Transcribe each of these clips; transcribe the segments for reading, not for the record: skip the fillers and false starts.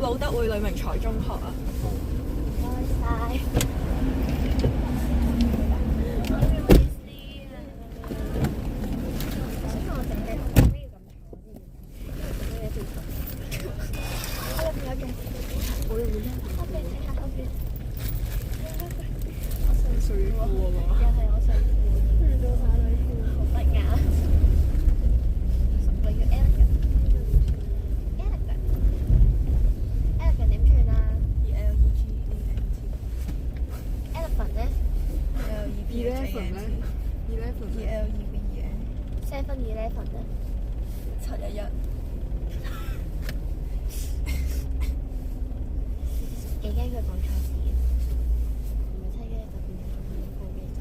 路德會呂明才中學啊。唔該晒。水庫啊嘛。又係我上褲，做下女褲好不雅。我要 elegant 點串啊 ？elephant 咧 eleven 咧 ？7-11咧711。幾驚佢講錯字嘅，唔係7-11就變咗中文高嘅仔。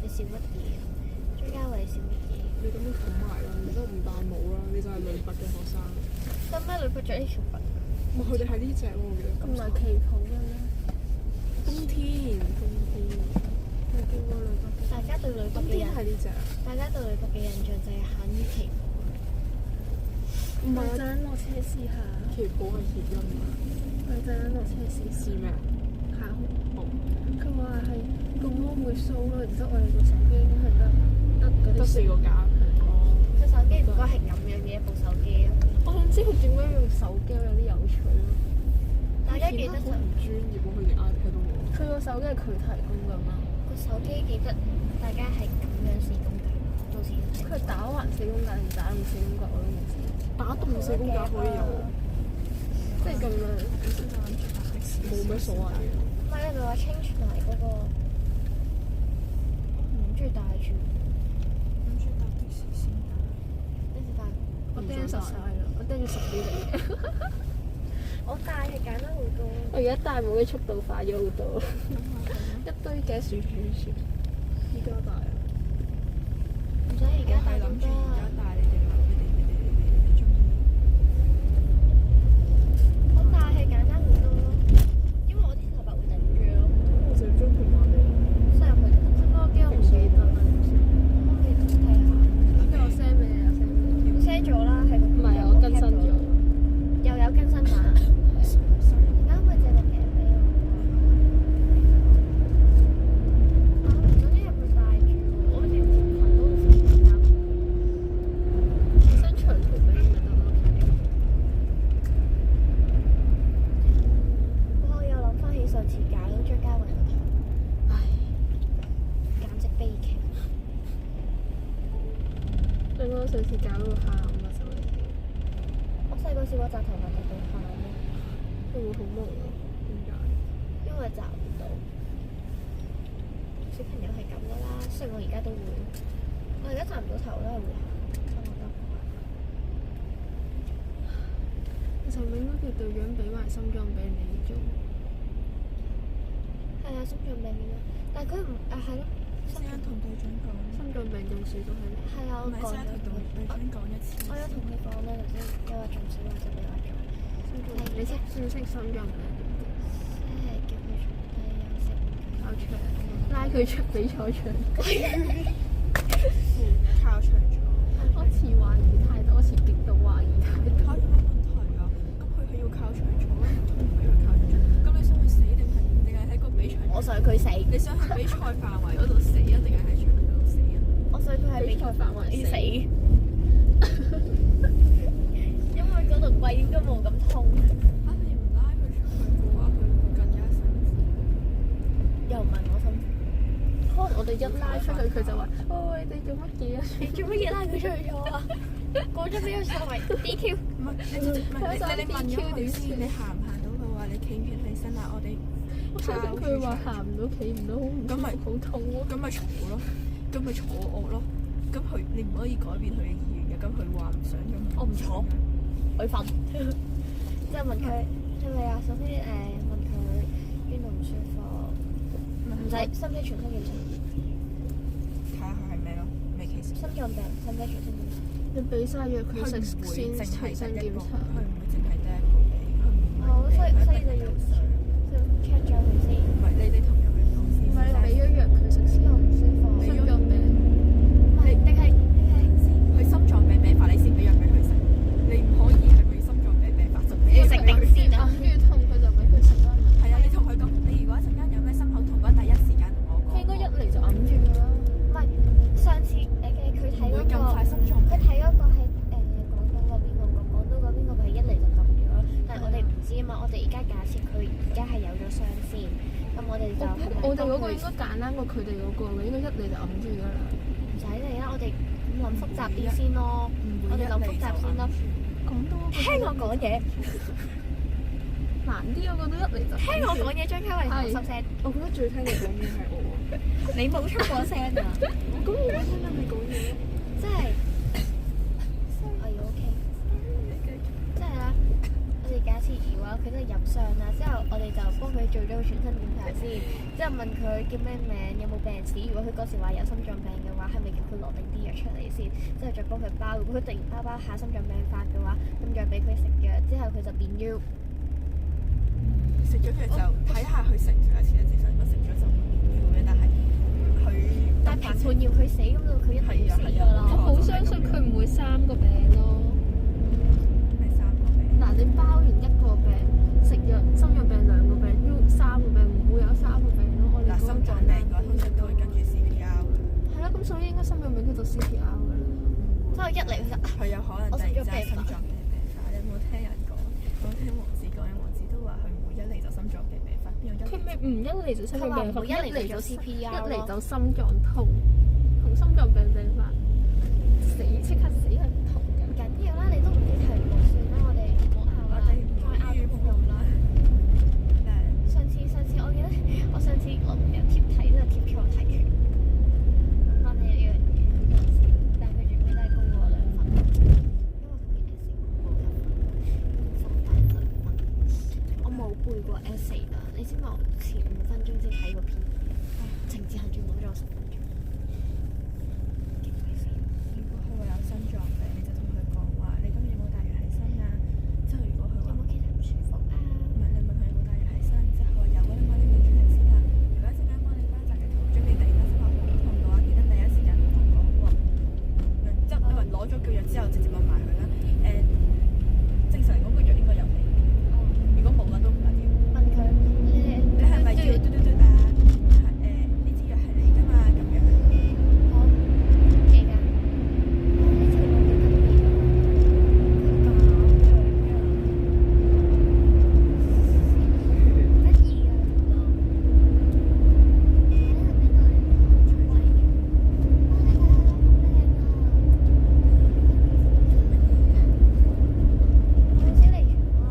你笑乜嘢？張家偉笑乜嘢？你咁樣冚埋啦，你都唔戴帽啦，你就係女拔嘅學生。得咩女仆着呢條裙？哇！佢哋係呢只喎，我記得。唔係旗袍嘅咩？冬天。你叫過女拔？大家對女僕冬嘅人，天係呢只。大家對女僕嘅印象就係限於旗袍。唔係啊，陣間落車試下。旗袍係諧音啊。我陣間落車試試咩啊？考。哦。佢話係咁啱會 show 咯，然之後我哋部手機應該係得嗰啲。得4個架。哦。隻手機唔該係咁樣嘅一部手機咯。我想知佢點解用手機，有啲有趣咯。大家記得就好唔專業喎，佢連 iPad 都冇。佢個手機係佢提供㗎嘛？個手機記得大家係咁樣試工㗎，到時佢打橫四公格定打橫四公格我都冇知。打動4公格可以有，即係咁樣。冇咩所謂嘅。唔係你咪話 change 埋嗰個，唔諗住帶住。諗住搭的士先㗎。跟住帶，我釘實晒啦，我釘咗10幾年。我帶係簡單好多。我而家帶帽嘅速度快咗好多。一堆嘅薯。依家大啊！唔使而家帶咁多。帶你哋啦，你哋中意。我帶係簡單好多咯，因為我啲頭髮會頂住咯。我成日將佢話你。塞入去，不過驚我唔記得啦。我可以睇下。跟住我 send 俾你啊 ，send 咗啦，係唔係啊？我更新咗。又有更新版。而家咪借個鏡俾我。我唔想一入去戴住喎，我條裙都好似咁。我想長條俾你咪得咯。哇！我又諗翻起上次搞咗張家偉個頭，唉，簡直悲劇。你講上次搞到喊啊！就嚟。我細個試過紮頭髮紮到喊咯，會唔會好悶啊？點解？因為紮唔到。小朋友係咁噶啦，雖然我而家都會，我而家紮唔到頭都係會喊，我覺得。其實你應該叫隊長俾埋心臟病你做。係啊，心臟病啊，但係佢唔係咯，先同隊長講。心臟病中暑都係你。係啊，我講咗同隊長講一次。我有同佢講咧，頭先你話中暑或者你話中，你識唔識心臟病？即係叫佢坐低休息，靠牆，拉佢出比賽場。靠牆坐。多次懷疑太多次，極度懷疑太多。靠有乜問題啊？咁佢要靠牆坐，唔俾佢靠牆坐。咁你想佢死定係喺個比賽？我想佢死。你想喺比賽範圍嗰度死啊，定係喺場嗰度死啊？我想佢喺比賽範圍死。因為嗰度跪應該冇咁痛。嚇！你唔拉佢出去嘅話，佢會更加辛苦。又唔係我辛苦。可能我哋一拉出去，佢就話：喂，你做乜嘢啊？你做乜嘢拉佢出去坐啊？過咗比賽咪 DQ。唔係你問咗佢先，你行唔行到嘅話，你企唔企起身啊？我哋佢話行唔到，企唔到，咁咪好痛咯。咁咪坐咯，咁咪坐惡咯。咁佢你唔可以改變佢嘅意願嘅。咁佢話唔想咁。我唔坐，我瞓。之後問佢係咪啊？首先問佢邊度唔舒服，唔使使唔使全身檢查？睇下佢係咩咯？咩其實心臟病使唔使全身檢查？你俾晒藥佢食先，全身檢查。佢唔會淨係得一個俾，佢唔會。好，所以就要 check 咗佢先。唔係你同入去公司。唔係你俾咗藥佢食先，唔舒服。心臟病。唔係，定係佢心臟病病發，你先俾藥俾佢食。你唔可以係佢心臟病病發就俾你食定。應該簡單過佢哋嗰個嘅，應該一嚟就揞住㗎啦。唔使嚟啦，我哋諗複雜啲先咯。我哋諗複雜先咯。咁多聽我講嘢，難啲，我覺得一嚟就聽我講嘢，張嘉慧同我收聲。我覺得最聽你講嘢係我。你冇出過聲啊！咁我聽緊你講嘢。即係，我要 OK。即係咧，我哋假設如果佢真係入相啦，之後我哋就幫佢做咗個全身檢查先，之後問佢叫咩名，有冇病史。如果佢嗰時話有心臟病嘅話，係咪叫佢落定啲藥出嚟先？之後再幫佢包。如果佢突然包下心臟病發嘅話，咁再俾佢食藥，之後佢就變腰。食咗佢就睇下佢成唔成一次一次，如果食咗就唔變嘅，但係評判要佢死咁就佢一定要死㗎啦。我好相信佢唔會3個病咯。咩3個病？嗱，你包完1個病，食藥心臟病2個病，要3個病，唔會有3個病咯。我哋嗱，心臟病嘅話通常都會跟住 CPR 嘅。係啦，咁所以應該心臟病佢就 CPR 㗎啦。之後一嚟佢就佢有可能突然之間心臟病發。你有冇聽人講？我聽黃子講，黃子都話佢唔會一嚟就心臟病發，邊有一？佢咪唔一嚟就心臟病發，一嚟就 CPR 一嚟就心臟痛，同心臟病發即刻死係唔同嘅。唔緊要啦，你都唔知題目算啦，我哋唔好拗啦，再拗都冇用啦。上次我記得我上次我唔有貼題都係貼錯題嘅，問你呢樣嘢，但係佢最尾都係高過2分，因為佢嘅 essay 高1分，我冇背過 essay 㗎，你知唔知我前5分鐘先睇個篇，情節行轉攞咗我10分鐘。如果佢話有心臟病，你就同佢講話：你今日有冇帶藥喺身啊？之後如果佢話有冇其他唔舒服啊？唔係，你問佢有冇帶藥喺身，之後佢話有啊，你幫你拎出嚟先啦。如果一陣間幫你翻集嘅途中，你突然間心口好痛嘅話，記得第一時間同我講喎。即係因為攞咗個藥之後，直接問埋佢啦。正常嚟講個藥應該有味，如果冇嘅都唔緊要。問佢你係咪要嘟嘟嘟啊？呢支藥係你㗎嘛？咁樣。好記㗎，呢次我記得啲，佢咁長㗎，得意啊條路。我知你荃灣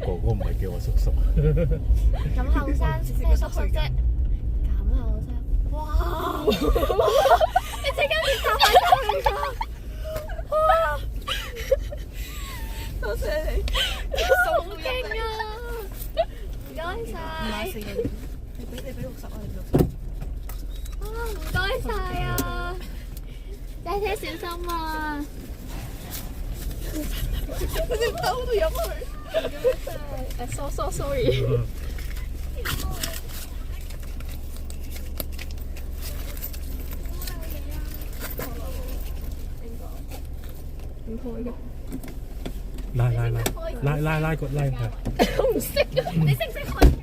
哥哥，唔係叫我叔叔。咁後生咩叔叔啫？咁後生，哇！你即刻變頭髮出嚟咗，哇！多謝你，好勁啊！唔該晒，你俾60啊，你60。哇！唔該晒啊！揸車小心啊！我隻兜都入去。sorry。唔開嘅。拉個拉係。我唔識啊！你識唔識開？